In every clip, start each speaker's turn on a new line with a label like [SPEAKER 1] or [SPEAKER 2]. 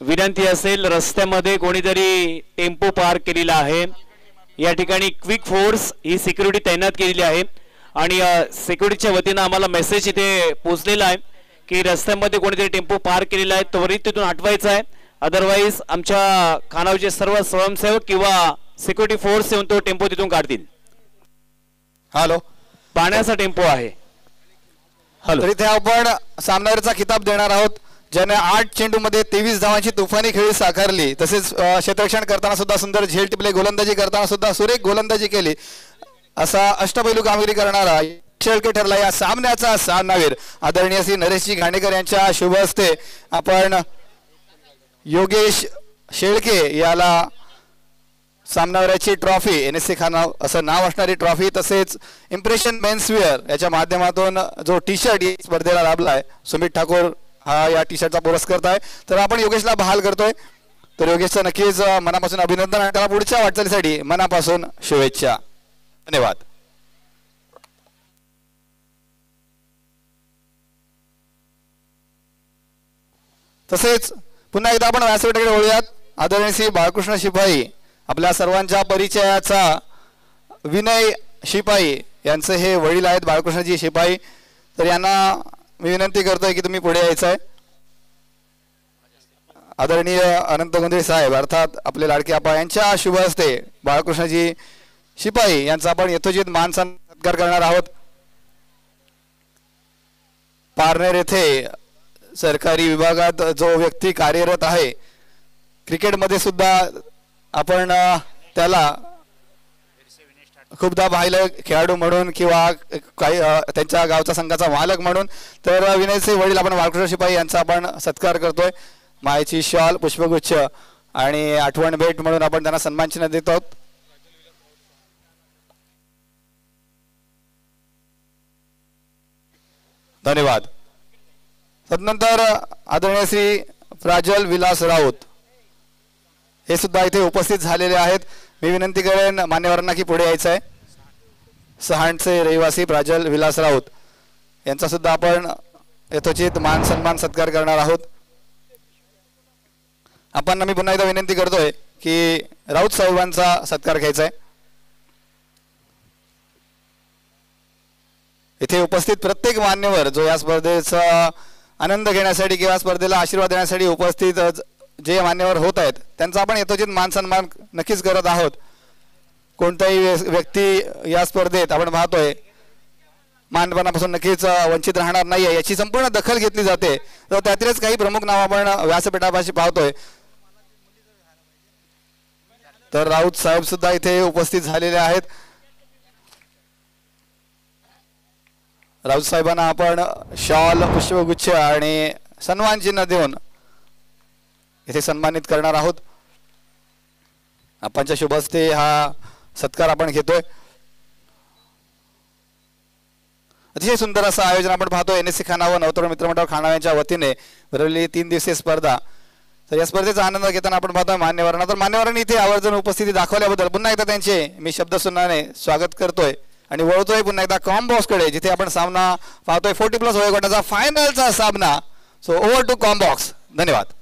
[SPEAKER 1] विनंती असेल, रस्त्यामध्ये कोणीतरी टेम्पो पार्क केलेला आहे। या ठिकाणी क्विक फोर्स ही सिक्युरिटी तैनात केलेली आहे आणि सिक्युरिटीच्या वतीने आम्हाला मेसेज इथे पोहोचलेला आहे की रस्त्यामध्ये कोणीतरी टेम्पो पार्क केलेला आहे, त्वरित तिथून हटवायचा आहे, अदरवाइज आमच्या खानावळीचे सर्व स्वयंसेवक किंवा सिक्युरिटी फोर्स येऊन तो टेम्पो तिथून काढतील।
[SPEAKER 2] हॅलो,
[SPEAKER 1] पाण्याचा टेम्पो आहे।
[SPEAKER 2] हॅलो, तर इथे आपण सामनावीरचा किताब देणार आहोत, ज्याने 8 चेंडूमध्ये 23 धावांची तुफानी खेळी साकारली, तसेच क्षेत्ररक्षण करताना सुद्धा सुंदर झेल टिपले, गोलंदाजी करताना सुद्धा सुरेख गोलंदाजी केली, असा अष्टपैलू कामगिरी करणारा शेळके ठरला या सामन्याचा सामनावीर। आदरणीय श्री नरेशजी घाणेकर यांच्या शुभ हस्ते आपण योगेश शेळके याला सामनावीराची ट्रॉफी, NSC खानाव असं नाव असणारी ट्रॉफी, तसेच इम्प्रेशन मेन्सवेअर याच्या माध्यमातून जो टी शर्ट या स्पर्धेला लाभलाय, सुमित ठाकूर हा या टी शर्टचा पुरस्कर्ता आहे, तर आपण योगेशला बहाल करतोय। तर योगेशचं नक्कीच मनापासून अभिनंदन आणि त्याला पुढच्या वाटचालीसाठी मनापासून शुभेच्छा। धन्यवाद। तसेच पुन्हा एकदा आपण व्यासपीठाकडे वळूयात। आदरणीय श्री बाळकृष्ण शिपाई, आपल्या सर्वांच्या परिचयाचा विनय शिपाई यांचे हे वडील आहेत, बाळकृष्णजी शिपाई। तर यांना मी विनंती करतोय की तुम्ही पुढे यायचं आहे। आदरणीय अनंत गोंधळे साहेब अर्थात आपले लाडके आपा यांच्या शुभ हस्ते बाळकृष्णजी शिपाई यांचा आपण यथोचित मान सत्कार करणार आहोत। पारनेर येथे सरकारी विभागात जो व्यक्ती कार्यरत आहे, क्रिकेटमध्ये सुद्धा आपण त्याला खूपदा पाहिलं खेळाडू म्हणून किंवा काही त्यांच्या गावचा संघाचा मालक म्हणून। तर विनयचे वडील आपण बाळकृष्ण शिपाई यांचा आपण सत्कार करतोय, मायेची शॉल, पुष्पगुच्छ आणि आठवण भेट म्हणून आपण त्यांना सन्मान चिन्ह देत आहोत। धन्यवाद। तदनंतर आदरणीय श्री प्राजल विलास राऊत हे सुद्धा इथे उपस्थित झालेले आहेत। मी विनंती करेन मान्यवरांना की पुढे यायचं आहे। सहाणचे रहिवासी प्राजल विलास राऊत यांचा सुद्धा आपण यथोचित मान सन्मान सत्कार करणार आहोत। आपण मी पुन्हा एकदा विनंती करतोय की राऊत साहेबांचा सत्कार घ्यायचा आहे। इथे उपस्थित प्रत्येक मान्यवर जो या स्पर्धेचा आनंद घेण्यासाठी किंवा स्पर्धेला आशीर्वाद देण्यासाठी उपस्थित जे मान्यवर होत आहेत त्यांचा आपण यथोचित मान सन्मान नक्कीच करत आहोत। कोणताही व्यक्ती या स्पर्धेत आपण पाहतोय मानपणापासून नक्कीच वंचित राहणार नाहीये याची संपूर्ण दखल घेतली जाते। तर त्यातीलच काही प्रमुख नाव आपण व्यासपीठापाशी पाहतोय। तर राऊत साहेब सुद्धा इथे उपस्थित झालेले आहेत। राऊत साहेबांना आपण शॉल, पुष्पगुच्छ आणि सन्मान चिन्ह देऊन इथे सन्मानित करणार आहोत। आपणच्या शुभ हस्ते हा सत्कार आपण घेतोय। अतिशय सुंदर असं आयोजन आपण पाहतोय NSC खानावळ व नवतरुण मित्रमंडळ खानावळ यांच्या वतीने भरवलेली 3 दिवसीय स्पर्धा। तर या स्पर्धेचा आनंद घेताना आपण पाहतोय मान्यवरांना, तर मान्यवरांनी इथे आवर्जून उपस्थिती दाखवल्याबद्दल पुन्हा एकदा त्यांचे मी शब्दसुन्नाने स्वागत करतोय आणि वळतोय पुन्हा एकदा कॉम्बॉक्स कडे, जिथे आपण सामना पाहतोय 40+ वयोगटाचा फायनलचा सामना। So over to combox. धन्यवाद।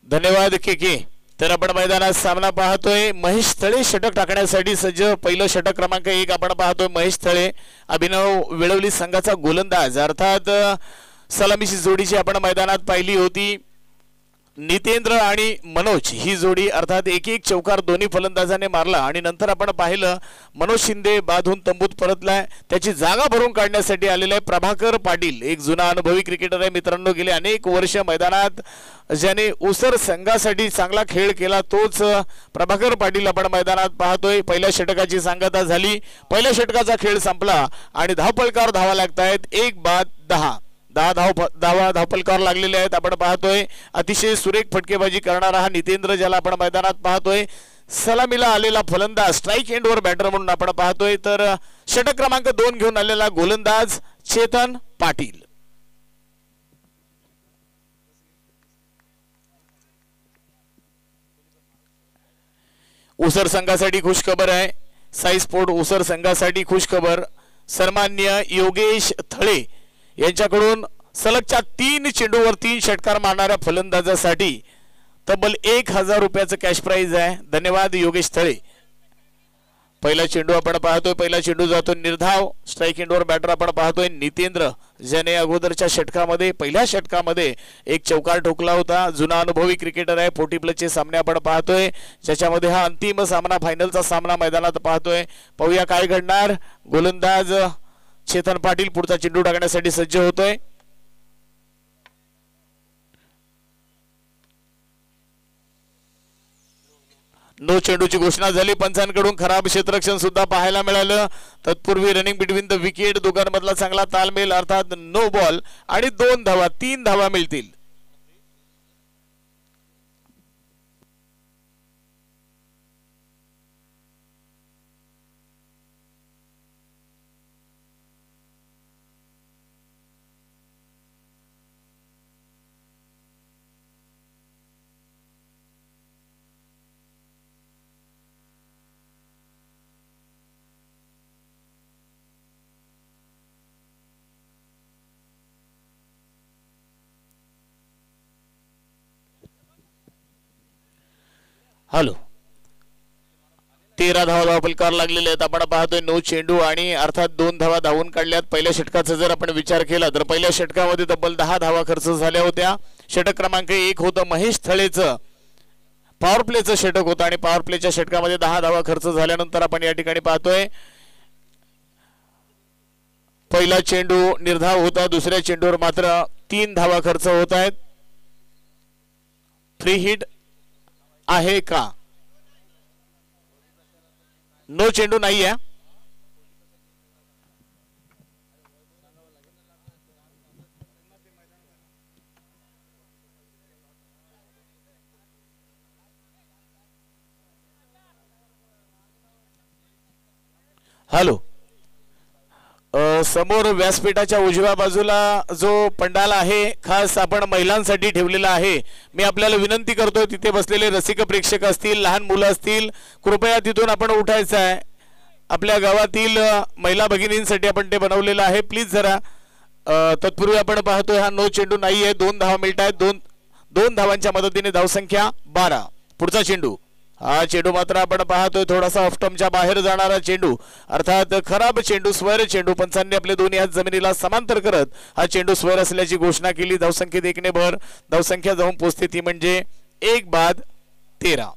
[SPEAKER 1] धन्यवाद केके। तर आपण मैदानात सामना पाहतोय। महेश तळे षटक टाकण्यासाठी सज्ज। पहिलं षटक क्रमांक 1 आपण पाहतोय महेश तळे, अभिनव वेळवली संघाचा गोलंदाज, अर्थात सलामीची जोडीची आपण मैदानात पाहिली होती। नितेंद्र आणि मनोज ही जोडी, अर्थात एक चौकार दोन्ही फलंदाजाने मारला आणि नंतर आपण पाहिलं मनोज शिंदे बाधून तंबूत परतलाय। त्याची जागा भरून काढण्यासाठी आलेला आहे प्रभाकर पाटील, एक जुना अनुभवी क्रिकेटर आहे मित्रांनो। गेले अनेक वर्ष मैदानात ज्याने उसर संघासाठी चांगला खेळ केला तोच प्रभाकर पाटील आपण मैदानात पाहतोय। पहिल्या षटकाची सांगता झाली, पहिल्या षटकाचा खेळ संपला आणि धावफलकावर धावा लागतायत 1 बाद 10। 10 धावफलकावर लागलेले आहेत। आपण पाहतोय अतिशय सुरेख फटकेबाजी करणारा हा नितेंद्र, ज्याला आपण मैदानात पाहतोय सलामीला आलेला फलंदाज, स्ट्राइक एंडवर बॅटर म्हणून आपण पाहतोय। तर षटक क्रमांक 2 घेऊन आलेला गोलंदाज चेतन पाटील। उसर संघासाठी खुश खबर आहे, साई स्पोर्ट उसर संघासाठी खुश खबर। सन्माननीय योगेश थळे यांच्याकडून सलगच्या 3 चेंडूवर 3 षटकार मारणाऱ्या फलंदाजासाठी तब्बल 1000 रुपयाचं कॅश प्राइज आहे. धन्यवाद योगेश थळे. पहिला चेंडू आपण पाहतोय, पहिला चेंडू जातो निर्धाव. स्ट्राइक एंडवर बॅटर आपण पाहतोय नितेंद्र, ज्याने अगोदरच्या षटकामध्ये पहिल्या षटकामध्ये एक चौकार ठोकला होता. जुना अनुभवी क्रिकेटर आहे. 40+ सामने आपण पाहतोय, ज्याच्यामध्ये हा अंतिम सामना, फायनलचा सामना मैदानात पाहतोय. पाहूया काय घडणार. गोलंदाज चेतन पाटील पुढचा चेंडू टाकण्यासाठी सज्ज होतोय. नो चेंडूची घोषणा झाली. पंचांकडून खराब क्षेत्ररक्षण सुद्धा पाहायला मिळालं. तत्पूर्वी रनिंग बिटवीन द विकेट, दोघांमधला चांगला तालमेल, अर्थात नो बॉल आणि 2 धावा, 3 धावा मिळतील. हॅलो, 13 धावा फलकार लागलेले आहेत. आपण पाहतोय 9 चेंडू आणि अर्थात 2 धावा धावून काढल्यात. पहिल्या षटकाचा जर आपण विचार केला तर पहिल्या षटकामध्ये तब्बल 10 धावा खर्च झाल्या होत्या. षटक क्रमांक 1 होतं महेश थळेचं, पॉवर प्लेचं षटक होतं आणि पॉवर प्लेच्या षटकामध्ये 10 धावा खर्च झाल्यानंतर आपण या ठिकाणी पाहतोय पहिला चेंडू निर्धाव होता. दुसऱ्या चेंडूवर मात्र 3 धावा खर्च होत आहेत. फ्री हिट आहे का? नो चेंडू नाही आहे. हॅलो, समोर व्यासपीठाच्या उजव्या बाजूला जो पंडाल आहे, खास आपण महिलांसाठी ठेवलेला आहे. मी आपल्याला विनंती करतो, तिथे बसलेले रसिक प्रेक्षक असतील, लहान मुलं असतील, कृपया तिथून आपण उठायचं आहे. आपल्या गावातील महिला भगिनींसाठी आपण ते बनवलेलं आहे. प्लीज जरा. तत्पूर्वी आपण पाहतोय हा नो चेंडू नाही आहे. 2 धावा मिळत आहेत. 2 धावांच्या मदतीने धावसंख्या 12. पुढचा चेंडू, हा चेंडू मात्र आपण पाहतोय थोडासा ऑफस्टम्पच्या बाहेर जाणारा चेंडू, अर्थात खराब चेंडू, स्वर चेंडू. पंचांनी आपले दोन्ही हात जमिनीला समांतर करत हा चेंडू स्वर असल्याची घोषणा केली. धावसंख्येत 1 ने भर. धावसंख्या जाऊन पोहोचते ती म्हणजे 1 बाद 13.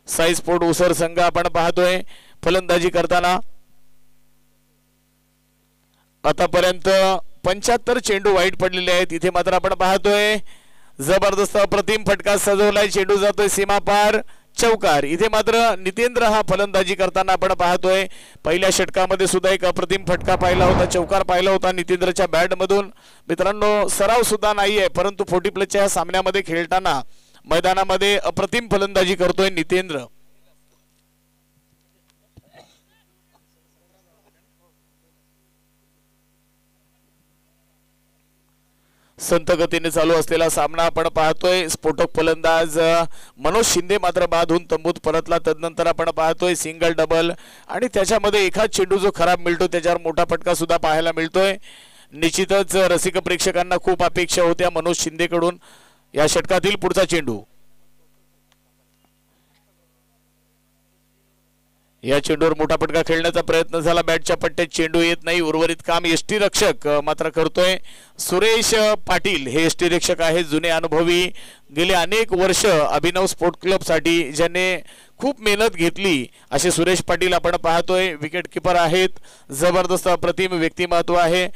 [SPEAKER 1] साई स्पोर्ट उसर संघ आपण पाहतोय फलंदाजी करताना आतापर्यंत 75 चेंडू वाईट पडलेले आहेत. इथे मात्र आपण पाहतोय जबरदस्त अप्रतिम फटका सजवलाय. चेंडू जातोय सीमा पार, चौकार. इथे मात्र नितेंद्र हा फलंदाजी करताना आपण पाहतोय पहिल्या षटकामध्ये सुद्धा एक अप्रतिम फटका पाहिला होता, चौकार पाहिला होता नितेंद्रच्या बॅट मधून. मित्रांनो, सराव सुद्धा नाहीये, परंतु 40+ सामन्यामध्ये खेळताना मैदानामध्ये अप्रतिम फलंदाजी करतोय नितेंद्र. संत गतीने चालू असलेला सामना आपण पाहतोय. स्फोटक फलंदाज मनोज शिंदे मात्र बाद होऊन तंबूत परतला. तदनंतर आपण पाहतोय सिंगल डबल आणि त्याच्यामध्ये एखाद चेंडू जो खराब मिळतो त्याच्यावर मोठा फटका सुद्धा पाहायला मिळतोय. निश्चितच रसिक प्रेक्षकांना खूप अपेक्षा होत्या मनोज शिंदेकडून. या षटकातील पुढचा चेंडू, या चेंडूवर मोठा फटका खेळण्याचा प्रयत्न झाला. बॅटच्या पट्ट्यात चेंडू येत नाही. उर्वरित काम एसटी रक्षक मात्र करतोय सुरेश पाटील. हे एसटी रक्षक आहेत, जुने अनुभवी, गेले अनेक वर्ष अभिनव स्पोर्ट क्लब साठी ज्याने खूप मेहनत घेतली असे सुरेश पाटील आपण पाहतोय. विकेट किपर आहेत, जबरदस्त अप्रतिम व्यक्तिमत्व आहे.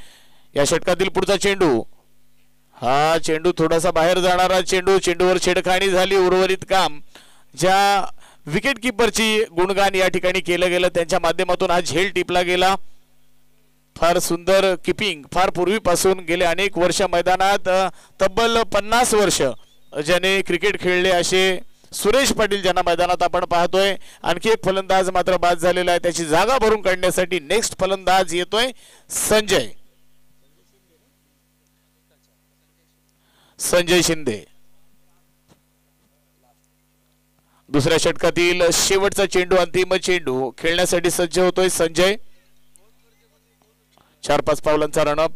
[SPEAKER 1] या षटकातील पुढचा चेंडू, हा चेंडू थोडासा बाहेर जाणारा चेंडू. चेंडूवर छेडखाणी झाली. उर्वरित काम ज्या विकेट किपरची गुणगान या ठिकाणी केलं गेलं त्यांच्या माध्यमातून हा झेल टिपला गेला. फार सुंदर किपिंग, फार पूर्वीपासून गेले अनेक वर्ष मैदानात, तब्बल 50 वर्ष ज्याने क्रिकेट खेळले असे सुरेश पाटील ज्यांना मैदानात आपण पाहतोय. आणखी एक फलंदाज मात्र बाद झालेला आहे. त्याची जागा भरून काढण्यासाठी नेक्स्ट फलंदाज येतोय संजय शिंदे. दुसऱ्या षटकातील शेवटचा चेंडू, अंतिम चेंडू खेळण्यासाठी सज्ज होतोय संजय. 4-5 पावलांचा रनअप.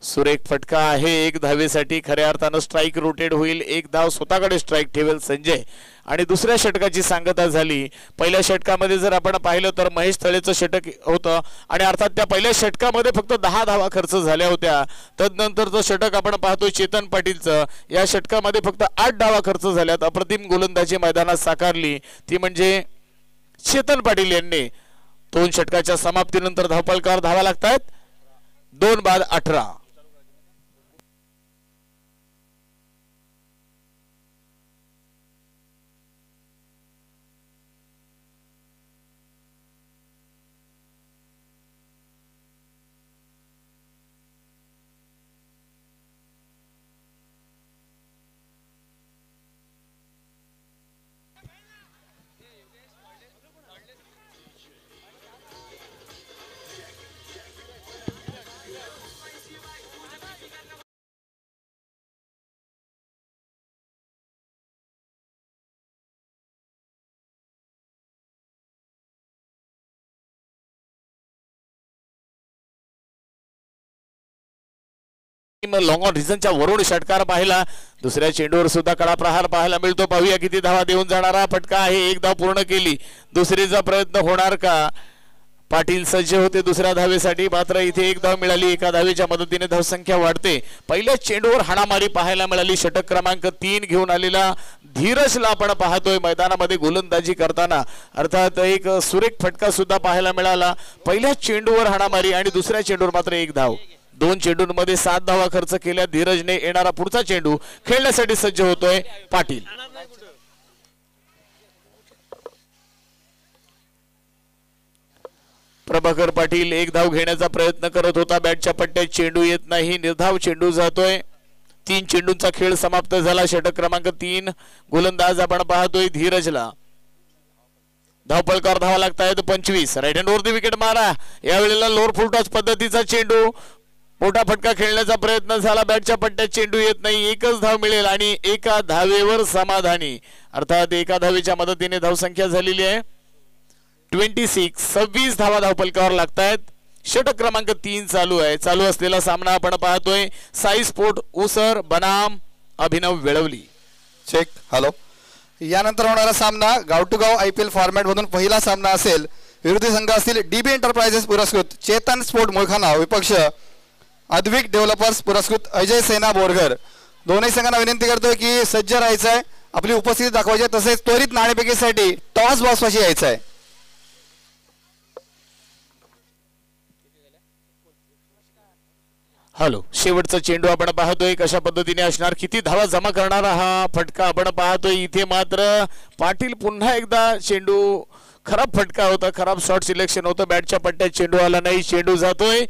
[SPEAKER 1] सुरेख फटका आहे एक धावेसाठी, खऱ्या अर्थानं स्ट्राईक रोटेट होईल, एक धाव स्वतःकडे स्ट्राईक ठेवेल संजय आणि दुसऱ्या षटकाची सांगता झाली. पहिल्या षटकामध्ये जर आपण पाहिलं तर महेश तळेचं षटक होतं आणि अर्थात त्या पहिल्या षटकामध्ये फक्त 10 धावा खर्च झाल्या होत्या. तदनंतरचं षटक आपण पाहतोय चेतन पाटीलचं, या षटकामध्ये फक्त 8 धावा खर्च झाल्यात. अप्रतिम गोलंदाजी मैदानात साकारली ती म्हणजे चेतन पाटील यांनी. 2 षटकाच्या समाप्तीनंतर धावपलकावर धावा लागतात 2 बाद 18. लॉंग ऑन रिझनच्या वरून षटकार पाहिला. दुसऱ्या चेंडूवर सुद्धा कडा प्रहार पाहायला मिळतो. पाहूया किती धावा देऊन जाणारा फटका आहे. एक धाव पूर्ण केली. दुसरीचा प्रयत्न होणार का? पाटील सज्ज होते दुसऱ्या धावेसाठी, मात्र इथे एक धाव मिळाली. एका धावेच्या मदतीने धावसंख्या वाढते. पहिल्या चेंडूवर हाणामारी पाहायला मिळाली. षटक क्रमांक 3 घेऊन आलेला धीरजला आपण पाहतोय मैदानामध्ये गोलंदाजी करताना. अर्थात एक सुरेख फटका सुद्धा पाहायला मिळाला. पहिल्या चेंडूवर हाणामारी आणि दुसऱ्या चेंडूवर मात्र एक धाव. 2 चेंडूंमध्ये 7 धावा खर्च केल्या धीरजने. येणारा पुढचा चेंडू खेळण्यासाठी सज्ज होतोय पाटील. प्रभाकर पाटील एक धाव घेण्याचा प्रयत्न करत होता. बॅटच्या पट्ट्यात चेंडू येत नाही. निर्धाव चेंडू जातोय. 3 चेंडूंचा खेळ समाप्त झाला. षटक क्रमांक 3 गोलंदाज आपण पाहतोय धीरजला. धावपळकावर धावा लागतायत 25. राईट हँड वर दी विकेट मारा. यावेळेला लोअर फुल टॉस पद्धतीचा चेंडू. मोठा फटका खेळण्याचा प्रयत्न झाला. बॅटच्या पट्ट्यात चेंडू येत नाही. एकच धाव मिळेल आणि एका धावेवर समाधानी. अर्थात एका धावेच्या मदतीने धावसंख्या झालेली आहे 26. 26 धावा धावपलकावर लागतायत. षटक क्रमांक 3 चालू आहे. चालू असलेला सामना आपण पाहतोय साई स्पोर्ट उसर बनाम अभिनव वेळवली.
[SPEAKER 2] चेक. हॅलो. यानंतर होणारा सामना गाव टू गाव IPL फॉर्मॅट मधून पहिला सामना असेल. विरोधी संघ असतील DB एंटरप्राइजेस पुरस्कृत चेतन स्पोर्ट मुळखाना, विपक्ष अद्विक डेव्हलपर्स पुरस्कृत अजय सेना बोरघर. दोन्ही संघांना विनंती करतोय की सज्ज राहायचं आहे, आपली उपस्थिती दाखवायची आहे, तसेच त्वरित नाणेफेकीसाठी टॉस बॉक्सपाशी यायचं आहे.
[SPEAKER 1] हॅलो. शेवटचा चेंडू आपण पाहतोय कशा पद्धतीने असणार. किती धावा जमा करणारा हा फटका आपण पाहतोय. इथे मात्र पाटील पुन्हा एकदा चेंडू खराब फटका होता. खराब शॉट सिलेक्शन होतं. बॅटच्या पट्ट्यात चेंडू आला नाही. चेंडू जातोय.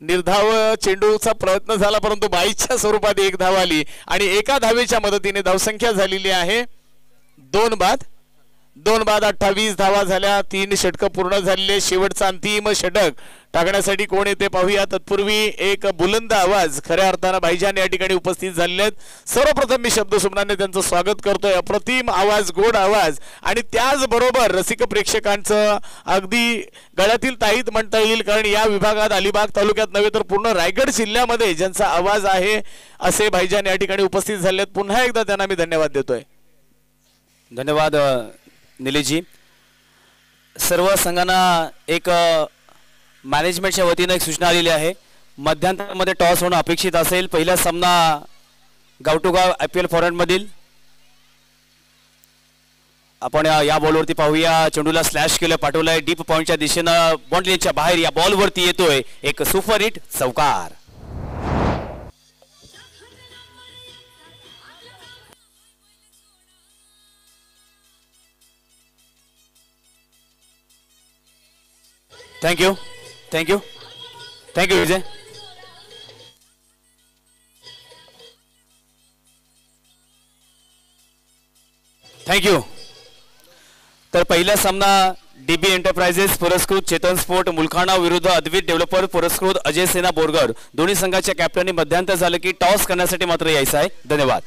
[SPEAKER 1] निर्धाव चेंडूचा प्रयत्न झाला परंतु बाईच्या स्वरूपात एक धाव आली आणि एका धावेच्या मदतीने धावसंख्या झालेली आहे 2 बाद 28 धावा झाल्या. 3 षटक पूर्ण झालेले. शेवटचा अंतिम षटक टाकण्यासाठी कोण येते पाहूया. तत्पूर्वी एक बुलंद आवाज खऱ्या अर्थानं भाईजान या ठिकाणी उपस्थित झालेले आहेत. सर्वप्रथम मी शब्द सुमनाने त्यांचं स्वागत करतोय. अप्रतिम आवाज, गोड आवाज आणि त्याचबरोबर रसिक प्रेक्षकांचं अगदी गळ्यातील ताईत म्हणता येईल, कारण या विभागात अलिबाग तालुक्यात नव्हे तर पूर्ण रायगड जिल्ह्यामध्ये ज्यांचा आवाज आहे असे भाईजान या ठिकाणी उपस्थित झाले आहेत. पुन्हा एकदा त्यांना मी धन्यवाद देतोय.
[SPEAKER 3] धन्यवाद निलेशजी. सर्व संघांना एक मॅनेजमेंटच्या वतीने एक सूचना आलेली आहे. मध्यांतरामध्ये टॉस होणं अपेक्षित असेल. पहिला सामना गाव टू गाव IPL फॉर्मॅटमधील. आपण या बॉलवरती पाहूया. चेंडूला स्लॅश केलं, पाठवलंय डीप पॉइंटच्या दिशेनं. बाउंड्रीच्या बाहेर या बॉलवरती येतोय एक सुपर हिट चौकार. थँक्यू थँक्यू थँक्यू विजय. थँक्यू. तर पहिला सामना DB एंटरप्राइजेस पुरस्कृत चेतन स्पोर्ट मुलखाणा विरुद्ध अद्वित डेव्हलपर पुरस्कृत अजय सेना बोरघर. दोन्ही संघाच्या कॅप्टननी मध्यांतर झालं की टॉस करण्यासाठी मात्र यायचं आहे. धन्यवाद.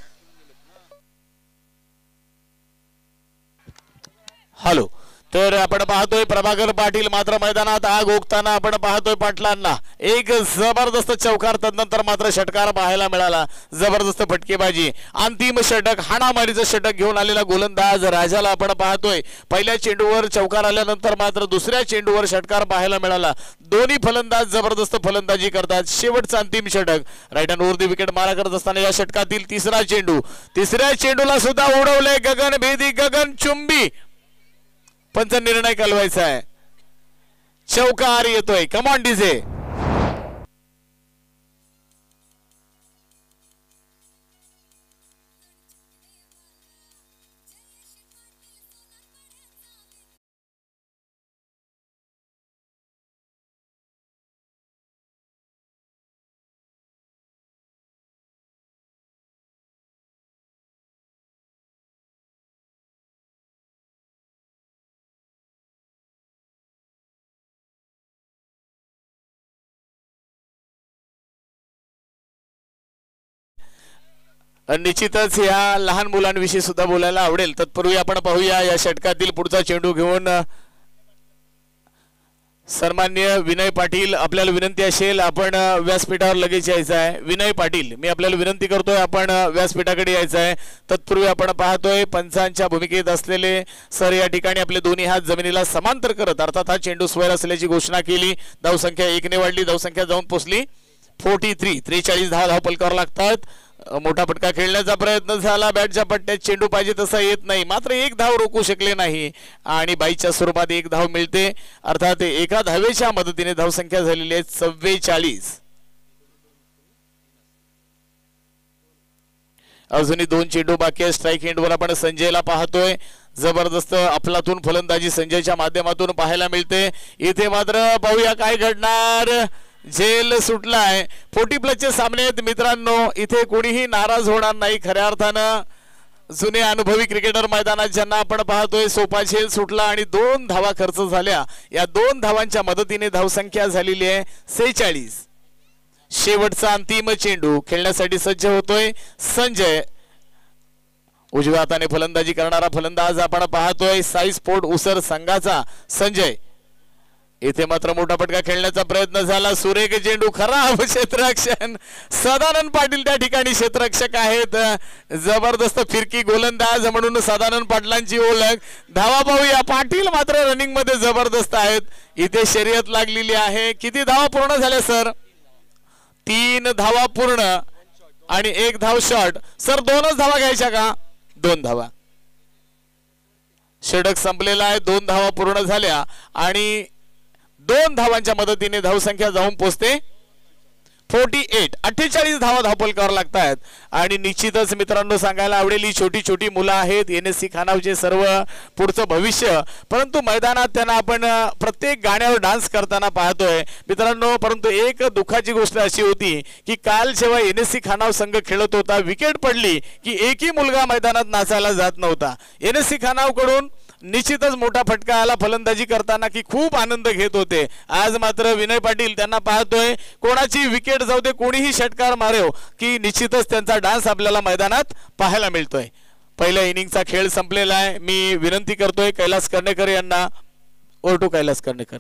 [SPEAKER 1] हॅलो. तर आपण पाहतोय प्रभाकर पाटील मात्र मैदानात आग ओकताना आपण पाहतोय पाटलांना एक जबरदस्त चौकार, तदनंतर मात्र षटकार पाहायला मिळाला. जबरदस्त फटकेबाजी, अंतिम षटक, हाणामारीचं षटक घेऊन आलेला गोलंदाज राजाला आपण पाहतोय. पहिल्या चेंडूवर चौकार आल्यानंतर मात्र दुसऱ्या चेंडूवर षटकार पाहायला मिळाला. दोन्ही फलंदाज जबरदस्त फलंदाजी करतात. शेवटचं अंतिम षटक, राईट हँड वरती विकेट मारा करत असताना या षटकातील तिसरा चेंडू, तिसऱ्या चेंडूला सुद्धा उडवले गगनभेदी, गगनचुंबी पंच निर्णय कळवायचा आहे. चौकार येतोय, कमॉन डीजे. निश्चितच या लहान मुलांविषयी सुद्धा बोलायला आवडेल. तत्पूर्वी आपण पाहूया या षटकातील पुढचा चेंडू घेऊन सन्माननीय विनय पाटील, आपल्याला विनंती असेल आपण व्यासपीठावर लगेच यायचं आहे. विनय पाटील, मी आपल्याला विनंती करतोय आपण व्यासपीठाकडे यायचं आहे. तत्पूर्वी आपण पाहतोय पंचांच्या भूमिकेत असलेले सर या ठिकाणी आपले दोन्ही हात जमिनीला समांतर करत अर्थात हा चेंडू स्क्वेअर असल्याची घोषणा केली. धावसंख्या 1 ने वाढली, धावसंख्या जाऊन पोहोचली 43. 43 धाव पलकावर लागतात. मोठा फटका खेळण्याचा प्रयत्न झाला, बॅटच्या पट्ट्यात चेंडू पाहिजे तसा येत नाही, मात्र एक धाव रोखू शकले नाही आणि बाईच्या स्वरूपात एक धाव मिळते. अर्थात एका धावेच्या मदतीने धावसंख्या झालेली आहे 44. अजूनही 2 चेंडू बाकी आहे. स्ट्राईक एंडवर आपण संजयला पाहतोय. जबरदस्त अफलातून फलंदाजी संजयच्या माध्यमातून पाहायला मिळते. इथे मात्र पाहूया काय घडणार. झेल सुटलाय. 40+ सामने आहेत मित्रांनो, इथे कोणीही नाराज होणार नाही. खऱ्या अर्थानं जुने अनुभवी क्रिकेटर मैदानात ज्यांना आपण पाहतोय, सोपा झेल सुटला आणि 2 धावा खर्च झाल्या. या 2 धावांच्या मदतीने धावसंख्या झालेली आहे 46. शेवटचा अंतिम चेंडू खेळण्यासाठी सज्ज होतोय संजय. उजव्या हाताने फलंदाजी करणारा फलंदाज आपण पाहतोय साई स्पोर्ट उसर संघाचा संजय. इथे मात्र मोठा फटका खेळण्याचा प्रयत्न झाला. सुरेख चेंडू, खराब क्षेत्ररक्षण. सदानंद पाटील त्या ठिकाणी क्षेत्ररक्षक आहेत. जबरदस्त फिरकी गोलंदाज म्हणून सदानंद पाटलांची ओळख. धावा पाहूया. पाटील मात्र रनिंग मध्ये जबरदस्त आहेत. इथे शर्यत लागलेली आहे. किती धावा पूर्ण झाल्या सर? 3 धावा पूर्ण आणि 1 धाव शॉर्ट. सर 2च धावा घ्यायच्या का? 2 धावा. षटक संपलेला आहे. 2 धावा पूर्ण झाल्या आणि 2 धावांच्या मदतीने धावसंख्या जाऊन पोहोचते 48. 48 धावा धावपलकावर लागतात. आणि निश्चितच मित्रांनो सांगायला आवडेल, ही छोटी छोटी मुलं आहेत, NSC खानावचे सर्व पुढचं भविष्य, परंतु मैदानात त्यांना आपण प्रत्येक गाण्यावर डान्स करताना पाहतोय मित्रांनो. परंतु एक दुःखाची गोष्ट अशी होती की काल जेव्हा NSC खानाव संघ खेळत होता, विकेट पडली की एकही मुलगा मैदानात नाचायला जात नव्हता. NSC खानावकडून निश्चितच मोठा फटका आला फलंदाजी करताना की खूप आनंद घेत होते. आज मात्र विनय पाटील त्यांना पाहतोय, कोणाची विकेट जाऊ दे, कोणीही षटकार मारेव की निश्चितच त्यांचा डान्स आपल्याला मैदानात पाहायला मिळतोय. पहिल्या इनिंगचा खेळ संपलेला आहे. मी विनंती करतोय कैलास कर्णेकर यांना. ओरटू कैलास कर्णेकर.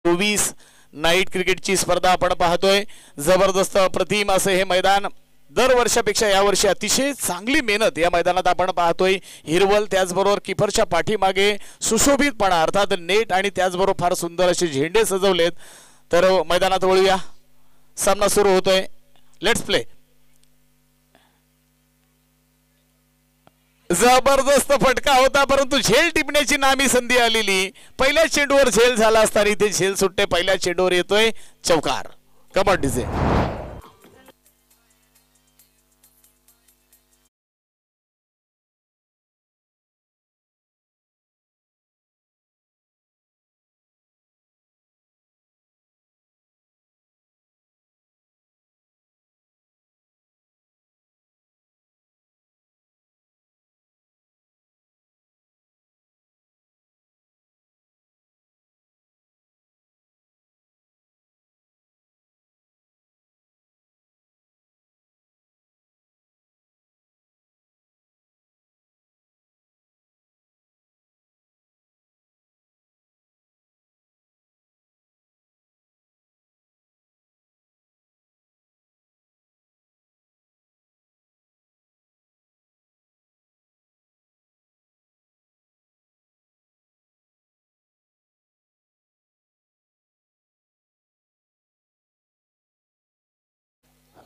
[SPEAKER 1] 24 नाईट क्रिकेटची स्पर्धा आपण पाहतोय. जबरदस्त अप्रतिम असे हे मैदान. दरवर्षापेक्षा यावर्षी अतिशय चांगली मेहनत या मैदानात आपण पाहतोय. हिरवल त्याचबरोबर किपरच्या पाठीमागे सुशोभितपणा अर्थात नेट आणि त्याचबरोबर फार सुंदर असे झेंडे सजवलेत. तर मैदानात वळूया. सामना सुरू होतोय. Let's play. जबरदस्त फटका होता परंतु झेल टिपण्याची नामी संधी आलेली. पहिल्या चेंडूवर झेल झाला असताना इथे झेल सुटते. पहिल्या चेंडूवर येतोय चौकार. कबड्डीचे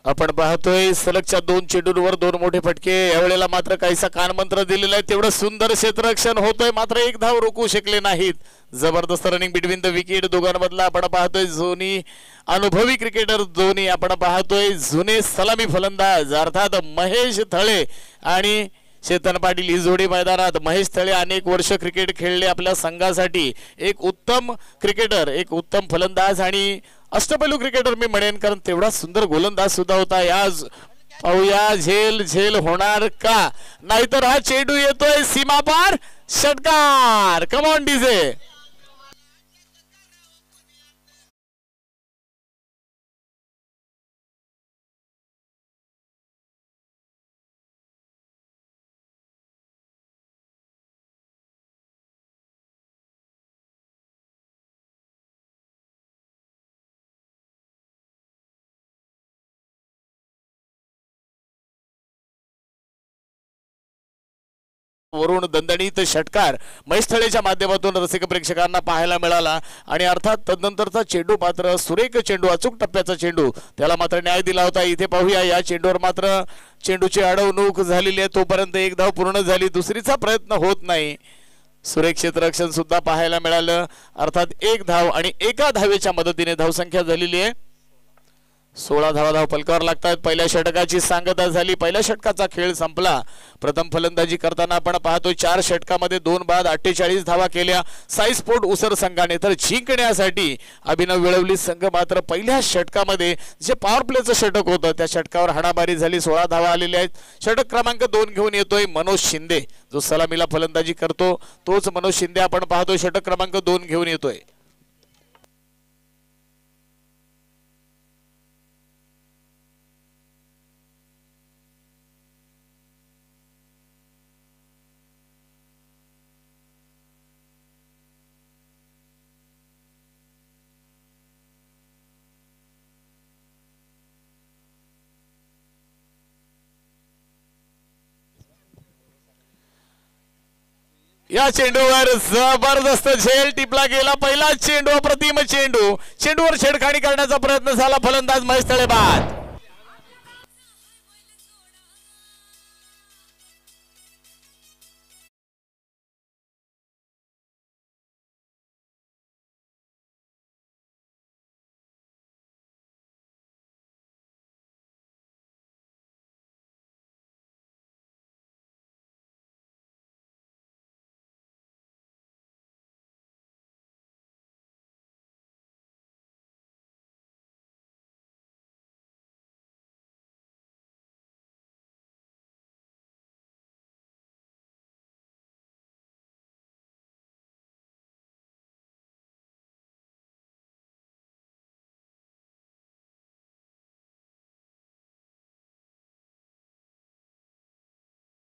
[SPEAKER 1] आपण पाहतोय सलगच्या 2 चेंडूंवर 2 मोठे फटके. यावेळेला मात्र काहीसा कानमंत्र दिलेला आहे. तेवढं सुंदर क्षेत्ररक्षण होतंय मात्र एक धाव रोखू शकले नाहीत. जबरदस्त रनिंग बिटवीन द विकेट दोघांमधला आपण पाहतोय. दोन्ही अनुभवी क्रिकेटर, दोन्ही आपण पाहतोय जुने सलामी फलंदाज अर्थात महेश थळे आणि चेतन पाटील ही जोडी मैदानात. महेश थळे अनेक वर्ष क्रिकेट खेळले आपल्या संघासाठी. एक उत्तम क्रिकेटर, एक उत्तम फलंदाज आणि अष्टपैलू क्रिकेटर मी म्हणेन कारण तेवढा सुंदर गोलंदाज सुद्धा होता. या पाहूया झेल झेल होणार का नाहीतर हा चेंडू येतोय सीमापार. षटकार. Come on DJ. वरून दणदणीत षटकार महेश थळेच्या माध्यमातून रसिक प्रेक्षकांना पाहायला मिळाला आणि अर्थात तदनंतरचा चेंडू मात्र सुरेख चेंडू, अचूक टप्प्याचा चेंडू, त्याला मात्र न्याय दिला होता. इथे पाहूया या चेंडूवर मात्र चेंडूची अडवणूक झालेली आहे. तोपर्यंत एक धाव पूर्ण झाली. दुसरीचा प्रयत्न होत नाही. सुरेख क्षेत्ररक्षण सुद्धा पाहायला मिळालं. अर्थात एक धाव आणि एका धावेच्या मदतीने धावसंख्या झालेली आहे 16 धावा. धाव फलकावर लागतात. पहिल्या षटकाची सांगता झाली. पहिल्या षटकाचा खेळ संपला. प्रथम फलंदाजी करताना आपण पाहतोय 4 षटकामध्ये 2 बाद 48 धावा केल्या साई स्पोर्ट उसर संघाने. तर जिंकण्यासाठी अभिनव वेळवली संघ मात्र पहिल्या षटकामध्ये जे पॉवर प्लेचं षटक होतं त्या षटकावर हाणामारी झाली. 16 धावा आलेल्या आहेत. षटक क्रमांक 2 घेऊन येतोय मनोज शिंदे, जो सलामीला फलंदाजी करतो तोच मनोज शिंदे आपण पाहतोय षटक क्रमांक 2 घेऊन येतोय. या चेंडूवर जबरदस्त झेल टिपला गेला. पहिला चेंडू अप्रतिम चेंडू. चेंडूवर छेडखानी करण्याचा प्रयत्न झाला. फलंदाज महेश थळे बाद.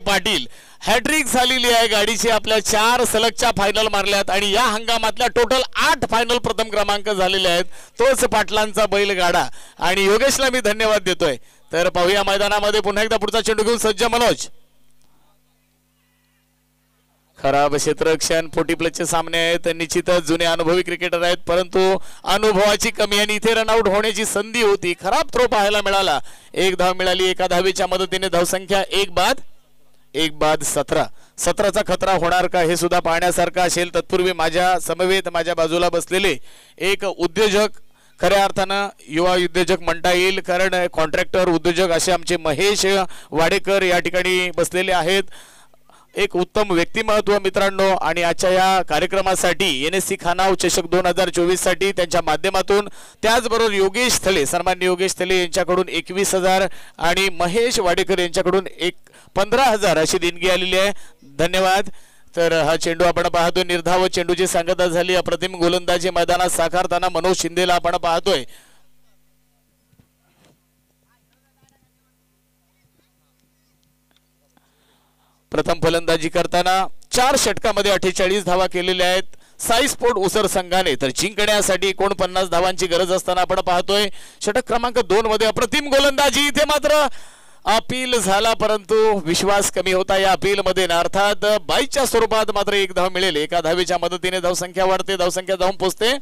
[SPEAKER 1] पाटील. हॅट्रिक झालेली आहे गाडीची, आपल्या 4 सलगच्या फायनल मारल्यात आणि या हंगामातल्या टोटल 8 फायनल प्रथम क्रमांक झालेले आहेत. तोच पाटलांचा बैलगाडा आणि योगेशला मी धन्यवाद देतोय. तर पाहूया मैदानामध्ये पुन्हा एकदा पुढचा चेंडू घेऊन सज्ज मनोज. खराब क्षेत्ररक्षण 40+ सामने आहेत. निश्चितच जुने अनुभवी क्रिकेटर आहेत, परंतु अनुभवाची कमी आणि इथे रनआउट होण्याची संधी होती. खराब थ्रो पाहायला मिळाला. 1 धाव मिळाली एका धावेच्या मदतीने. धावसंख्या 1 बाद 17. 17चा खतरा होणार का हे सुद्धा पाहण्यासारखं असेल. तत्पूर्वी माझ्या समवेत माझ्या बाजूला बसलेले एक उद्योजक, खऱ्या अर्थानं युवा उद्योजक म्हणता येईल, कारण कॉन्ट्रॅक्टर उद्योजक असे आमचे महेश वाडेकर या ठिकाणी बसलेले आहेत. एक उत्तम व्यक्तिमत्व मित्रांनो. आणि आजच्या या कार्यक्रमासाठी NSC खानाव चषक 2024 साठी त्यांच्या माध्यमातून, त्याचबरोबर योगेश थले, सन्मान्य योगेश थले यांच्याकडून 21,000 आणि महेश वाडेकर यांच्याकडून 15,000 अशी देणगी आलेली आहे. धन्यवाद. तर हा चेंडू आपण पाहतोय, निर्धाव चेंडूची सांगता झाली. अप्रतिम गोलंदाजी मैदानात साकारताना मनोज शिंदेला आपण पाहतोय. प्रथम फलंदाजी करताना 4 षटकामध्ये 48 धावा केलेल्या आहेत साई स्पोर्ट उसर संघाने. तर जिंकण्यासाठी 49 धावांची गरज असताना आपण पाहतोय षटक क्रमांक 2 मध्ये अप्रतिम गोलंदाजी. इथे मात्र अपील झाला, परंतु विश्वास कमी होता या अपील मध्ये. अर्थात 22च्या स्वरूपात मात्र 1 धाव मिळेल. एका धावेच्या मदतीने धावसंख्या वाढते, धावसंख्या जाऊन पोहोचते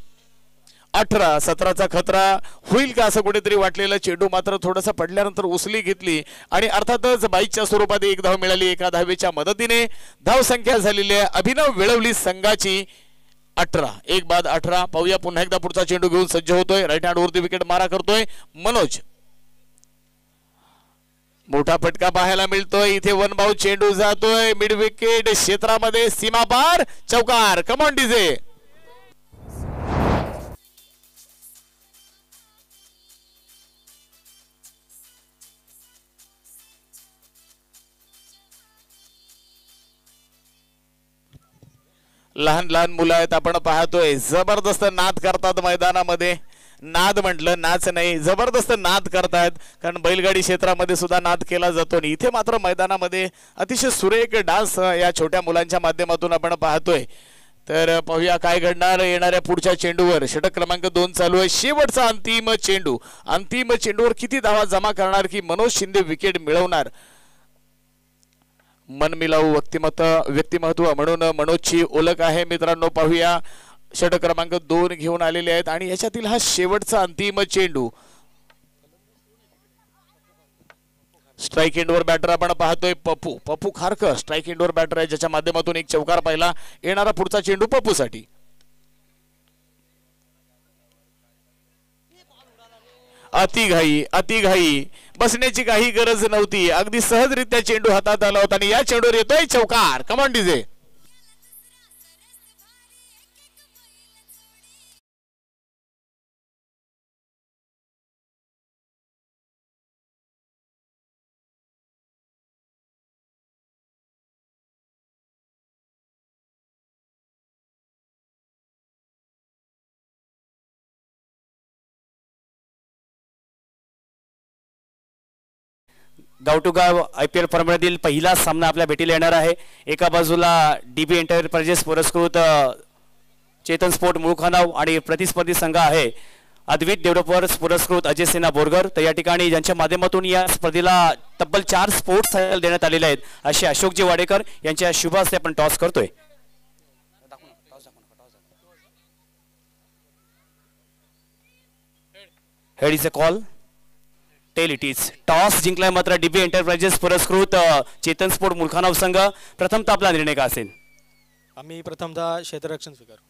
[SPEAKER 1] 18. 17चा खतरा होईल का असं कुठेतरी वाटलेलं. चेंडू मात्र थोडासा पडल्यानंतर उसली घेतली आणि अर्थातच 22च्या स्वरूपात 1 धाव मिळाली एका धावेच्या मदतीने. धावसंख्या झालेली आहे अभिनव वेळवली संघाची 18. 1 बाद 18. पाहूया पुन्हा एकदा पुढचा चेंडू घेऊन सज्ज होतोय. राईट हँड वरती विकेट मारा करतोय मनोज. मोठा फटका पाहायला मिळतोय. इथे 1 बाउल चेंडू जातोय मिड विकेट क्षेत्रामध्ये, सीमापार चौकार. Come on DJ. लहान लहान मुलं आहेत आपण पाहतोय, जबरदस्त नाद करतात मैदानामध्ये. नाद म्हटलं नाच नाही, जबरदस्त नाद करतात, कारण बैलगाडी क्षेत्रामध्ये सुद्धा नाद केला जातो. आणि इथे मात्र मैदानामध्ये अतिशय सुरेख डान्स या छोट्या मुलांच्या माध्यमातून आपण पाहतोय. तर पाहूया काय घडणार येणाऱ्या पुढच्या चेंडूवर. षटक क्रमांक 2 चालू आहे. शेवटचा अंतिम चेंडू. अंतिम चेंडूवर किती धावा जमा करणार की मनोज शिंदे विकेट मिळवणार. मनमिलाऊ व्यक्तिमत्व म्हणून मनोजची ओळख आहे मित्रांनो. पाहूया षटक क्रमांक 2 घेऊन आलेले आहेत आणि याच्यातील हा शेवटचा अंतिम चेंडू. स्ट्राइक एंडवर बॅटर आपण पाहतोय पप्पू खारकर. स्ट्राइक एंडवर बॅटर आहे ज्याच्या माध्यमातून एक चौकार पाहिला. येणारा पुढचा चेंडू पप्पूसाठी. अतिघाई बसण्याची काही गरज नव्हती. अगदी सहजरित्या चेंडू हातात आला होता आणि या चेंडूवर येतोय चौकार. Come on DJ.
[SPEAKER 3] गाव टू गाव IPL फॉर्मॅटमधील पहिला सामना आपल्या भेटीला येणार आहे. एका बाजूला DB एंटरप्राइजेस पुरस्कृत चेतन स्पोर्ट मुळखानाव आणि प्रतिस्पर्धी संघ आहे अद्वित डेव्हलपर्स पुरस्कृत अजय सेना बोरगर. तर या ठिकाणी ज्यांच्या माध्यमातून या स्पर्धेला तब्बल 4 स्पोर्ट्स टायटल देण्यात आलेले आहेत असे अशोकजी वाडेकर यांच्या शुभ हस्ते आपण टॉस करतोय. Head is a call. Tail it is. Toss जिंकलाय मात्र DB एंटरप्राइजेस पुरस्कृत चेतन स्पोर्ट मुलखानाव संघ. प्रथमतः आपला निर्णय का असेल.
[SPEAKER 4] आम्ही प्रथमतः क्षेत्ररक्षण स्वीकारू.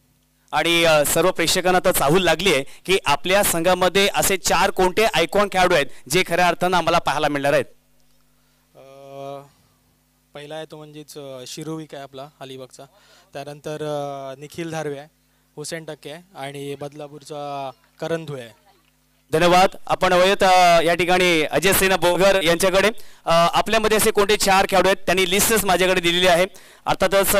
[SPEAKER 3] आणि सर्व प्रेक्षकांना तर चाहूल लागली आहे की आपल्या संघामध्ये असे 4 कोणते आयकॉन खेळाडू आहेत जे खऱ्या अर्थानं आम्हाला पाहायला मिळणार आहेत.
[SPEAKER 4] पहिला आहे तो म्हणजेच शिरोविक आहे आपला अलिबागचा. त्यानंतर निखिल धारवे आहे, हुसेन टक्के आहे आणि बदलापूरचा करण धुळे आहे.
[SPEAKER 3] धन्यवाद. आपण वयत या ठिकाणी अजय सेना बोरगर यांच्याकडे आपल्यामध्ये असे कोणते 4 खेळाडू आहेत त्यांनी लिस्टच माझ्याकडे दिलेली आहे. अर्थातच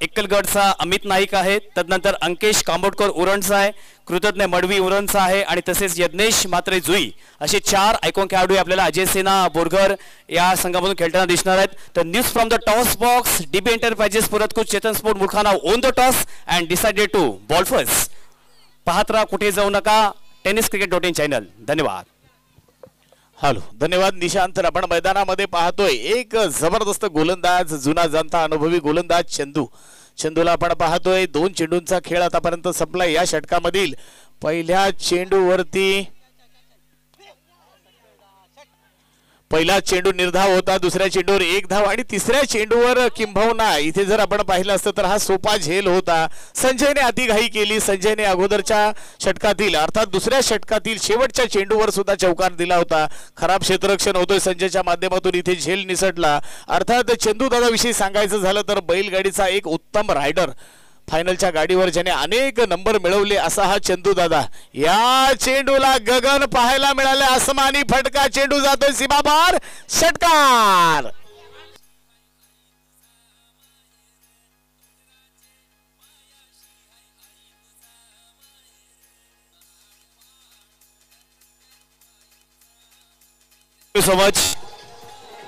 [SPEAKER 3] एकलगडचा अमित नाईक आहे, तदनंतर अंकेश कांबोडकर उरणचा आहे, कृतज्ञ मडवी उरणचा आहे आणि तसेच यज्ञेश मात्रे जुई असे 4 आयकॉन खेळाडू आपल्याला अजय सेना बोरघर या संघामधून खेळताना दिसणार आहेत. तर news from the toss box, DB enterprises पुरतकूच चेतन स्पोर्ट मुलखाना won the toss and decided to bowl first. पाहत राहा, कुठे जाऊ नका. Tennis cricket channel. धन्यवाद.
[SPEAKER 1] हॅलो, धन्यवाद निशांत. तर आपण मैदानामध्ये पाहतोय एक जबरदस्त गोलंदाज, जुना जाणता अनुभवी गोलंदाज चंदूला आपण पाहतोय. 2 चेंडूंचा खेळ आतापर्यंत संपला. या षटकामधील पहिल्या चेंडूवरती पहिला चेंडू निर्धाव होता, दुसऱ्या चेंडूवर 1 धाव आणि तिसऱ्या चेंडूवर किंबहुना इथे जर आपण पाहिलं असतं तर हा सोपा झेल होता. संजयने अतिघाई केली. संजयने अगोदरच्या षटकातील अर्थात दुसऱ्या षटकातील शेवटच्या चेंडूवर सुद्धा चौकार दिला होता. खराब क्षेत्ररक्षण होतोय संजयच्या माध्यमातून, इथे झेल निसटला. अर्थात चंदू दादाविषयी सांगायचं झालं तर बैलगाडीचा एक उत्तम रायडर, फायनलच्या गाडीवर ज्याने अनेक नंबर मिळवले असा हा चंदू दादा. या चेंडूला गगन पाहायला मिळाले. आसमानी फटका, चेंडू जातोय सीमापार, षटकार.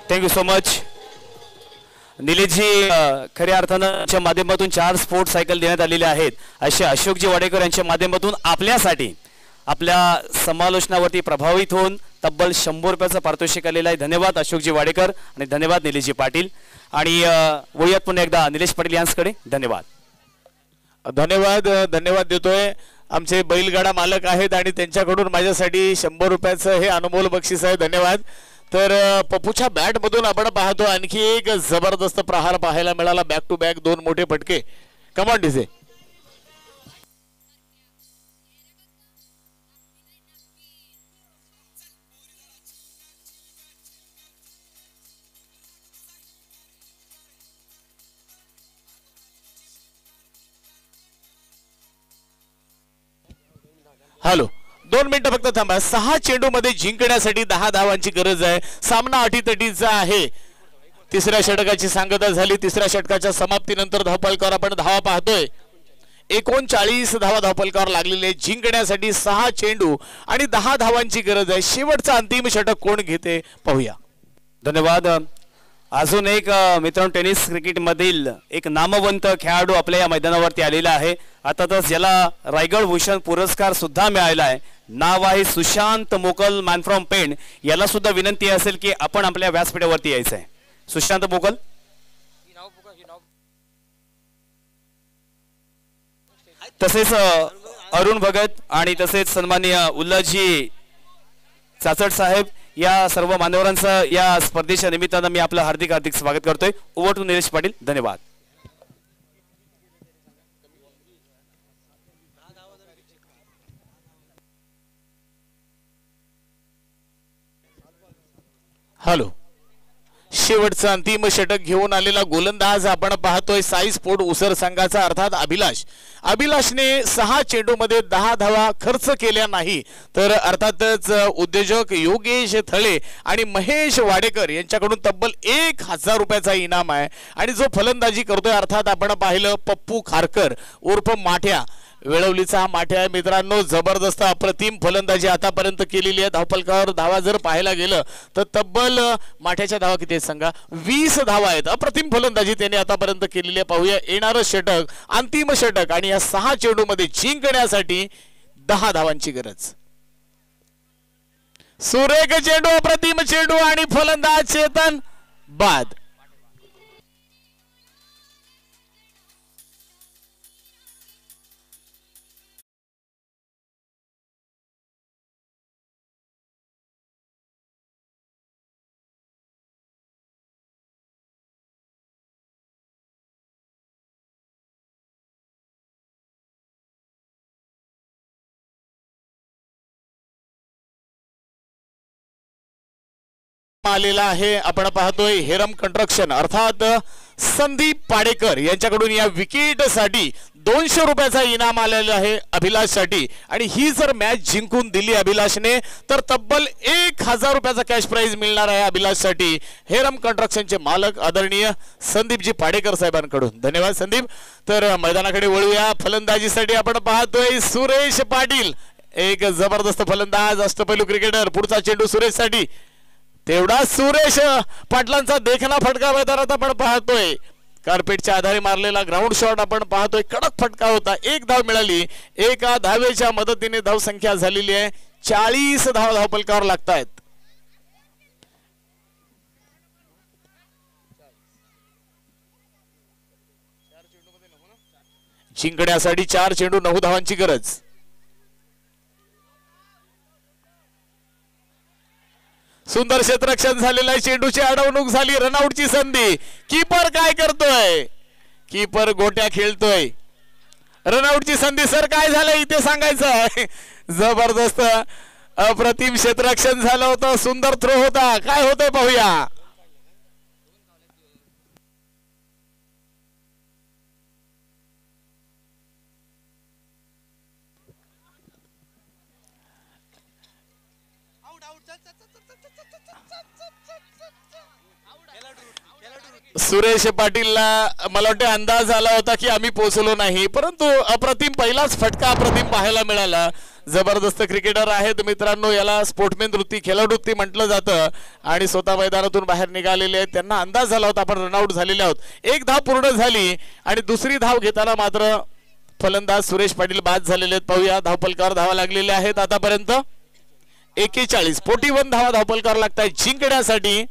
[SPEAKER 3] Thank you so much Nileshji. खऱ्या अर्थानं माध्यमातून 4 स्पोर्ट्स सायकल देण्यात आलेल्या आहेत. असे अशोकजी वाडेकर यांच्या माध्यमातून आपल्यासाठी आपल्या समालोचनावरती प्रभावित होऊन तब्बल 100 रुपयाचं पारितोषिक आलेलं आहे. धन्यवाद अशोकजी वाडेकर आणि धन्यवाद निलेशजी पाटील. आणि वळूयात पुन्हा एकदा निलेश पाटील यांच्याकडे. धन्यवाद.
[SPEAKER 1] धन्यवाद देतोय. आमचे बैलगाडा मालक आहेत आणि त्यांच्याकडून माझ्यासाठी 100 रुपयाचं हे अनमोल बक्षीस आहे. धन्यवाद. तर पप्पूच्या बॅट मधून आपण पाहतो आणखी एक जबरदस्त प्रहार पाहायला मिळाला. बॅक टू बॅक 2 मोठे फटके. कमॉन डिसे. हॅलो, 2 मिनिटं फक्त थांबा. 6 चेंडू मध्ये जिंकण्यासाठी 10 धावांची गरज आहे. सामना अटीतटीचा आहे. तिसऱ्या षटकाची सांगता झाली. तिसऱ्या षटकाच्या समाप्तीनंतर धावफलकावर आपण धावा पाहतोय. 39 धावा धावफलकावर लागलेले. जिंकण्यासाठी 6 चेंडू आणि 10 धावांची गरज आहे. शेवटचा अंतिम षटक कोण घेते पाहूया.
[SPEAKER 3] धन्यवाद. अजून एक मित्रांनो, टेनिस क्रिकेट मधील एक नामवंत खेळाडू आपल्या या मैदानावरती आलेला आहे. अर्थातच याला रायगड भूषण पुरस्कार सुद्धा मिळाला आहे. नाव आहे सुशांत मोकल, मॅन फ्रॉम पेण. याला सुद्धा विनंती असेल की आपण आपल्या व्यासपीठावरती यायचं आहे. सुशांत मोकल. तसेच अरुण भगत आणि तसेच सन्माननीय उल्लाजी चाचड साहेब या सर्व मान्यवरांचं या स्पर्धेच्या निमित्तानं मी आपलं हार्दिक स्वागत करतोय. Over to Nilesh Patil. धन्यवाद.
[SPEAKER 1] हॅलो, शेवटचं अंतिम षटक घेऊन आलेला गोलंदाज आपण पाहतोय साई स्पोर्ट उसर संघाचा अर्थात अभिलाषने 6 चेंडूमध्ये 10 धावा खर्च केल्या नाही. तर अर्थातच उद्योजक योगेश थळे आणि महेश वाडेकर यांच्याकडून तब्बल 1000 रुपयाचा इनाम आहे. आणि जो फलंदाजी करतोय अर्थात आपण पाहिलं पप्पू खारकर उर्फ माठ्या, वेळवलीचा हा माठ्या आहे मित्रांनो. जबरदस्त अप्रतिम फलंदाजी आतापर्यंत केलेली आहे. धावफलकावर धावा जर पाहायला गेलं तर तब्बल माठ्याच्या धावा किती आहेत सांगा? 20 धावा आहेत. अप्रतिम फलंदाजी त्याने आतापर्यंत केलेली आहे. पाहूया येणारं षटक, अंतिम षटक आणि या 6 चेंडूमध्ये जिंकण्यासाठी 10 धावांची गरज. सुरेख चेंडू, अप्रतिम चेंडू आणि फलंदाज चेतन बाद. आलेला आहे. आपण पाहतोय हेरम कंस्ट्रक्शन अर्थात संदीप पाडेकर यांच्याकडून या विकेटसाठी 200 रुपयाचा इनाम आलेला आहे अभिलाषसाठी आणि ही जर मॅच जिंकून दिली अभिलाषने तर तब्बल 1000 रुपयाचा कॅश प्राइज मिळणार आहे अभिलाषसाठी हेरम कंस्ट्रक्शनचे मालक आदरणीय संदीपजी पाडेकर साहेबांकडून. धन्यवाद संदीप. तर मैदानाकडे वळूया. फलंदाजीसाठी आपण पाहतोय सुरेश पाटील, एक जबरदस्त फलंदाज, अष्टपैलू क्रिकेटर. पुढचा चेंडू सुरेशसाठी, तेवढा सुरेश पाटलांचा देखना फटका मैदानात आपण पाहतोय. कार्पेटच्या आधारे मारलेला ग्राउंड शॉट आपण पाहतोय, कडक फटका होता. 1 धाव मिळाली. एका धावेच्या मदतीने धाव संख्या झालेली आहे 40 धाव धावपलकावर लागतायत. जिंकण्यासाठी 4 चेंडू 9 धावांची गरज. सुंदर क्षेत्ररक्षण झालेलं आहे. चेंडूची अडवणूक झाली. रनआउटची संधी. कीपर काय करतोय? कीपर गोट्या खेळतोय. रनआउटची संधी. सर काय झालं इथे सांगायचं आहे. जबरदस्त अप्रतिम क्षेत्ररक्षण झालं होतं. सुंदर थ्रो होता. काय होतंय पाहूया. सुरेश पाटीलला मला वाटतं अंदाज आला होता की आम्ही पोहोचलो नाही, परंतु अप्रतिम पहिलाच फटका अप्रतिम पाहायला मिळाला. जबरदस्त क्रिकेटर आहेत मित्रांनो. याला स्पोर्टमॅन वृत्ती, खेळाडू वृत्ती म्हटलं जातं आणि स्वतः मैदानातून बाहेर निघालेले आहेत. त्यांना अंदाज झाला होता आपण रनआउट झालेले आहोत. 1 धाव पूर्ण झाली आणि दुसरी धाव घेताना मात्र फलंदाज सुरेश पाटील बाद झालेले आहेत. पाहूया धावपलकावर धावा लागलेल्या आहेत आतापर्यंत 41. 41 धावा धावपलकावर लागतात जिंकण्यासाठी.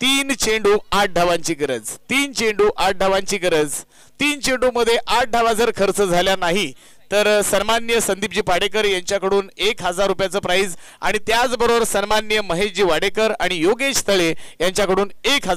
[SPEAKER 1] 3 चेंडू 8 धावांची गरज. 3 चेंडू 8 धावांची गरज. 3 चेंडू मध्ये 8 धावा जर खर्च झाल्या नाही तर सन्माननीय संदीपजी पाडेकर यांच्याकडून 1000 रुपयाचं प्राइज आणि त्याचबरोबर सन्माननीय महेशजी वाडेकर आणि योगेश तळे यांच्याकडून 1000